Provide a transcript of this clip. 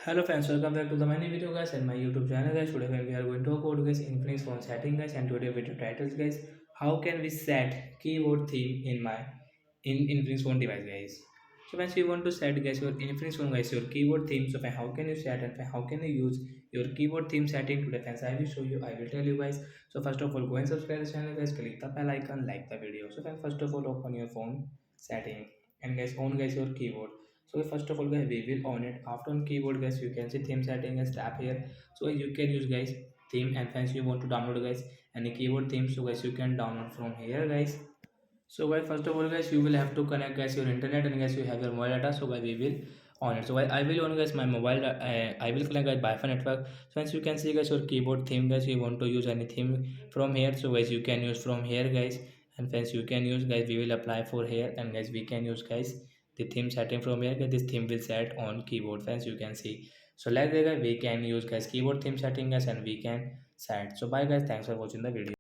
Hello friends, welcome back to the many video guys and my YouTube channel guys. Today we are going to talk about guys Infinix phone setting guys, and today video titles guys. How can we set keyboard theme in Infinix phone device guys? So once you want to set guys your Infinix phone guys your keyboard theme, so how can you set and how can you use your keyboard theme setting today friends? I will show you. I will tell you guys. So first of all, go and subscribe the channel guys. Click the bell icon, like the video. So friends, first of all, open your phone setting and guys on guys your keyboard. So first of all guys we will on it. After on keyboard guys you can see theme setting as tap here, so you can use guys theme, and once you want to download guys any keyboard theme, so guys you can download from here guys. So guys first of all guys you will have to connect guys your internet, and guys you have your mobile data, so guys we will on it. So I will on guys my mobile I will connect guys Wi-Fi network. So as you can see guys your keyboard theme guys, you want to use any theme from here, so guys you can use from here guys, and friends you can use guys we will apply for here, and guys we can use guys the theme setting from here guys. This theme will set on keyboard friends, you can see. So like that guys we can use guys keyboard theme setting guys, and we can set. So bye guys, thanks for watching the video.